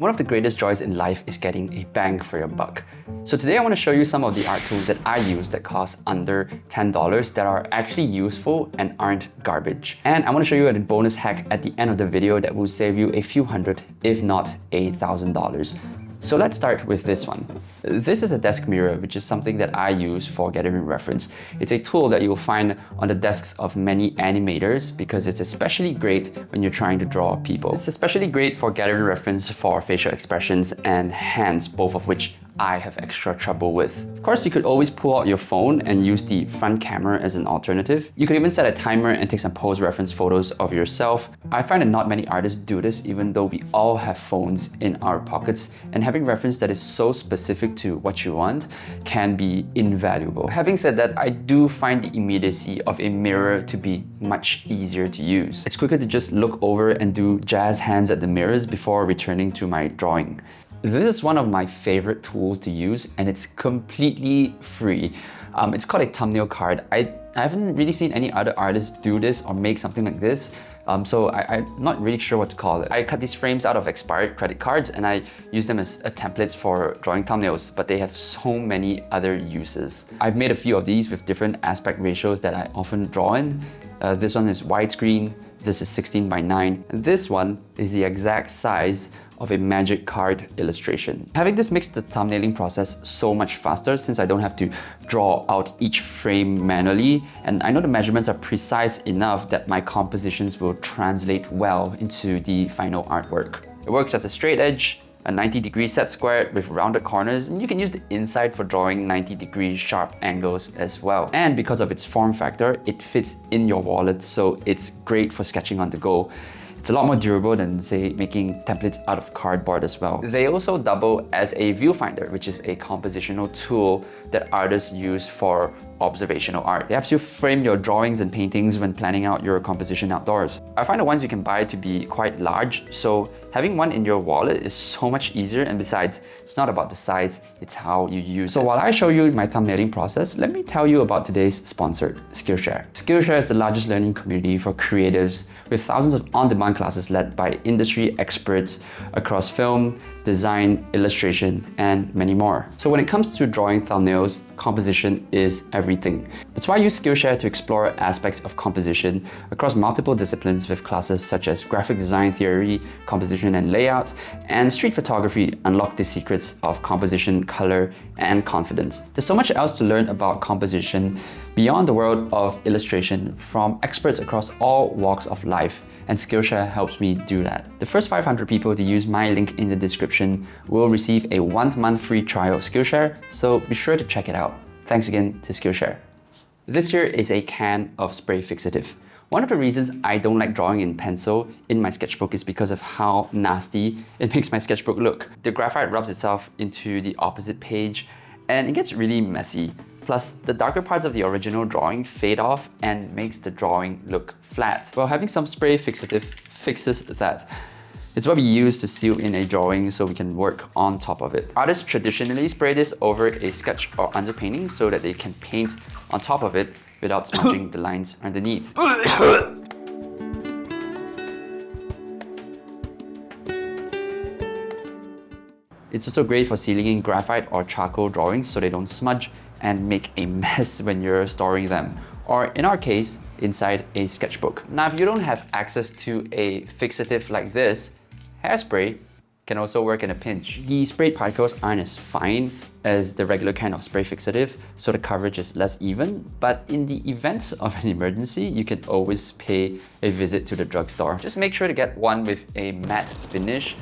One of the greatest joys in life is getting a bang for your buck. So today I want to show you some of the art tools that I use that cost under $10 that are actually useful and aren't garbage. And I want to show you a bonus hack at the end of the video that will save you a few hundred, if not $1,000. So let's start with this one. This is a desk mirror, which is something that I use for gathering reference. It's a tool that you will find on the desks of many animators because it's especially great when you're trying to draw people. It's especially great for gathering reference for facial expressions and hands, both of which I have extra trouble with. Of course, you could always pull out your phone and use the front camera as an alternative. You could even set a timer and take some pose reference photos of yourself. I find that not many artists do this, even though we all have phones in our pockets, and having reference that is so specific to what you want can be invaluable. Having said that, I do find the immediacy of a mirror to be much easier to use. It's quicker to just look over and do jazz hands at the mirrors before returning to my drawing. This is one of my favorite tools to use, and it's completely free. It's called a thumbnail card. I haven't really seen any other artists do this or make something like this, so I'm not really sure what to call it. I cut these frames out of expired credit cards and I use them as templates for drawing thumbnails, but they have so many other uses. I've made a few of these with different aspect ratios that I often draw in. This one is widescreen, this is 16:9, and this one is the exact size of a magic card illustration. Having this makes the thumbnailing process so much faster since I don't have to draw out each frame manually, and I know the measurements are precise enough that my compositions will translate well into the final artwork. It works as a straight edge, a 90-degree set square with rounded corners, and you can use the inside for drawing 90-degree sharp angles as well. And because of its form factor, it fits in your wallet, so it's great for sketching on the go. It's a lot more durable than, say, making templates out of cardboard as well. They also double as a viewfinder, which is a compositional tool that artists use for observational art. It helps you frame your drawings and paintings when planning out your composition outdoors. I find the ones you can buy to be quite large, so having one in your wallet is so much easier, and besides, it's not about the size, it's how you use it. So while I show you my thumbnailing process, let me tell you about today's sponsor, Skillshare. Skillshare is the largest learning community for creatives with thousands of on-demand classes led by industry experts across film, design, illustration, and many more. So when it comes to drawing thumbnails, composition is everything. That's why I use Skillshare to explore aspects of composition across multiple disciplines with classes such as graphic design theory, composition and layout, and street photography unlock the secrets of composition, color, and confidence. There's so much else to learn about composition beyond the world of illustration from experts across all walks of life, and Skillshare helps me do that. The first 500 people to use my link in the description will receive a 1-month free trial of Skillshare, so be sure to check it out. Thanks again to Skillshare. This here is a can of spray fixative. One of the reasons I don't like drawing in pencil in my sketchbook is because of how nasty it makes my sketchbook look. The graphite rubs itself into the opposite page and it gets really messy. Plus, the darker parts of the original drawing fade off and makes the drawing look flat. Well, having some spray fixative fixes that. It's what we use to seal in a drawing so we can work on top of it. Artists traditionally spray this over a sketch or underpainting so that they can paint on top of it without smudging the lines underneath. It's also great for sealing in graphite or charcoal drawings so they don't smudge and make a mess when you're storing them, or in our case, inside a sketchbook. Now, if you don't have access to a fixative like this, hairspray can also work in a pinch. The sprayed particles aren't as fine as the regular kind of spray fixative, so the coverage is less even, but in the event of an emergency, you can always pay a visit to the drugstore. Just make sure to get one with a matte finish.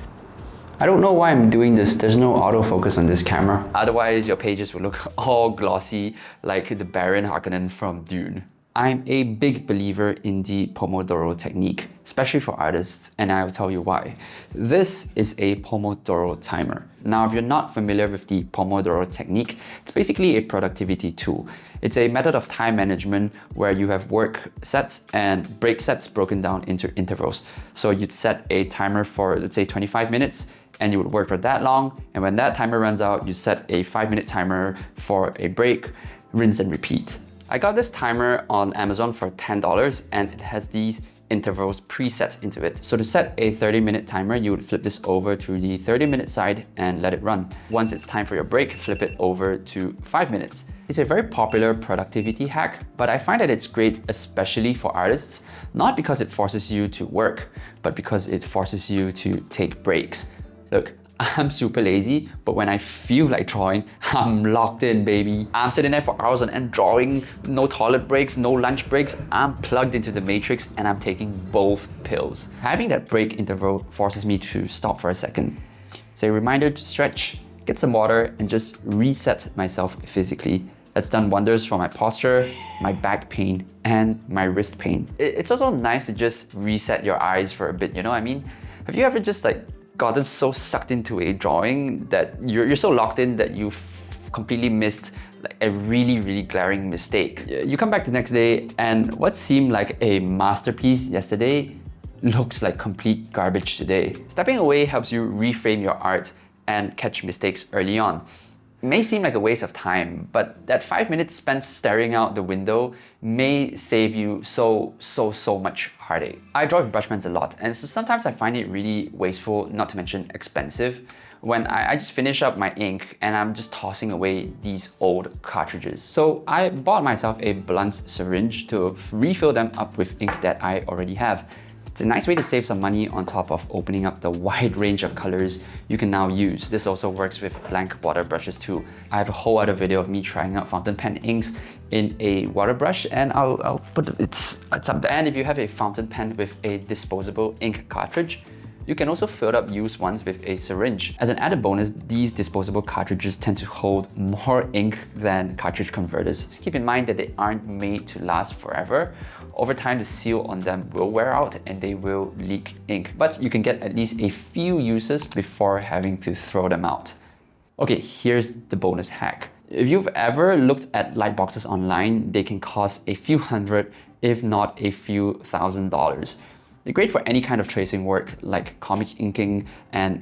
I don't know why I'm doing this, there's no autofocus on this camera. Otherwise, your pages will look all glossy like the Baron Harkonnen from Dune. I'm a big believer in the Pomodoro technique, especially for artists, and I'll tell you why. This is a Pomodoro Timer. Now, if you're not familiar with the Pomodoro technique, it's basically a productivity tool. It's a method of time management where you have work sets and break sets broken down into intervals. So you'd set a timer for, let's say, 25 minutes, and you would work for that long, and when that timer runs out, you set a 5-minute timer for a break, rinse and repeat. I got this timer on Amazon for $10 and it has these intervals preset into it. So to set a 30-minute timer, you would flip this over to the 30-minute side and let it run. Once it's time for your break, flip it over to 5 minutes. It's a very popular productivity hack, but I find that it's great especially for artists, not because it forces you to work, but because it forces you to take breaks. Look, I'm super lazy, but when I feel like drawing, I'm locked in, baby. I'm sitting there for hours on end drawing, no toilet breaks, no lunch breaks. I'm plugged into the matrix and I'm taking both pills. Having that break interval forces me to stop for a second. It's a reminder to stretch, get some water, and just reset myself physically. That's done wonders for my posture, my back pain, and my wrist pain. It's also nice to just reset your eyes for a bit, you know what I mean? Have you ever just gotten so sucked into a drawing that you're so locked in that you've completely missed a really glaring mistake? You come back the next day and what seemed like a masterpiece yesterday looks like complete garbage today. Stepping away helps you reframe your art and catch mistakes early on. It may seem like a waste of time, but that 5 minutes spent staring out the window may save you so much heartache. I draw with brush pens a lot, and so sometimes I find it really wasteful, not to mention expensive, when I just finish up my ink and I'm just tossing away these old cartridges. So I bought myself a blunt syringe to refill them up with ink that I already have. It's a nice way to save some money on top of opening up the wide range of colors you can now use. This also works with blank water brushes too. I have a whole other video of me trying out fountain pen inks in a water brush, and I'll put it's up there. And if you have a fountain pen with a disposable ink cartridge, you can also fill up used ones with a syringe. As an added bonus, these disposable cartridges tend to hold more ink than cartridge converters. Just keep in mind that they aren't made to last forever. Over time, the seal on them will wear out and they will leak ink, but you can get at least a few uses before having to throw them out. Okay, here's the bonus hack. If you've ever looked at light boxes online, they can cost a few hundred, if not a few $1,000s. They're great for any kind of tracing work like comic inking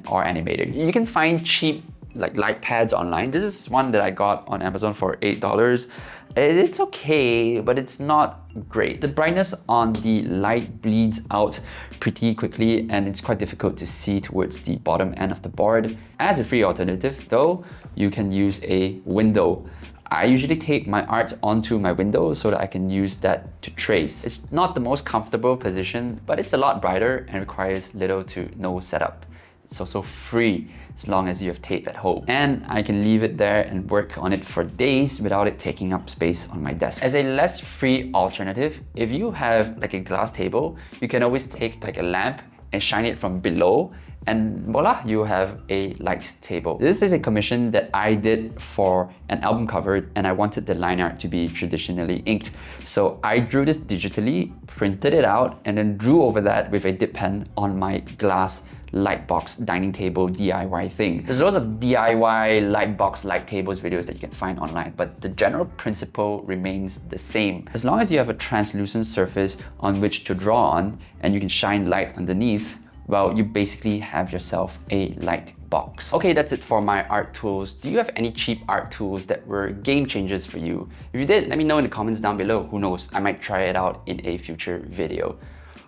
or animating. You can find cheap light pads online. This is one that I got on Amazon for $8. It's okay, but it's not great. The brightness on the light bleeds out pretty quickly and it's quite difficult to see towards the bottom end of the board. As a free alternative though, you can use a window. I usually take my art onto my window so that I can use that to trace. It's not the most comfortable position, but it's a lot brighter and requires little to no setup. It's also free as long as you have tape at home. And I can leave it there and work on it for days without it taking up space on my desk. As a less free alternative, if you have a glass table, you can always take a lamp and shine it from below, and voila, you have a light table. This is a commission that I did for an album cover and I wanted the line art to be traditionally inked. So I drew this digitally, printed it out, and then drew over that with a dip pen on my glass lightbox dining table DIY thing. There's lots of DIY lightbox light tables videos that you can find online, but the general principle remains the same. As long as you have a translucent surface on which to draw on and you can shine light underneath, well, you basically have yourself a light box. Okay, that's it for my art tools. Do you have any cheap art tools that were game changers for you? If you did, let me know in the comments down below. Who knows, I might try it out in a future video.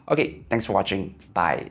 Okay, thanks for watching. Bye.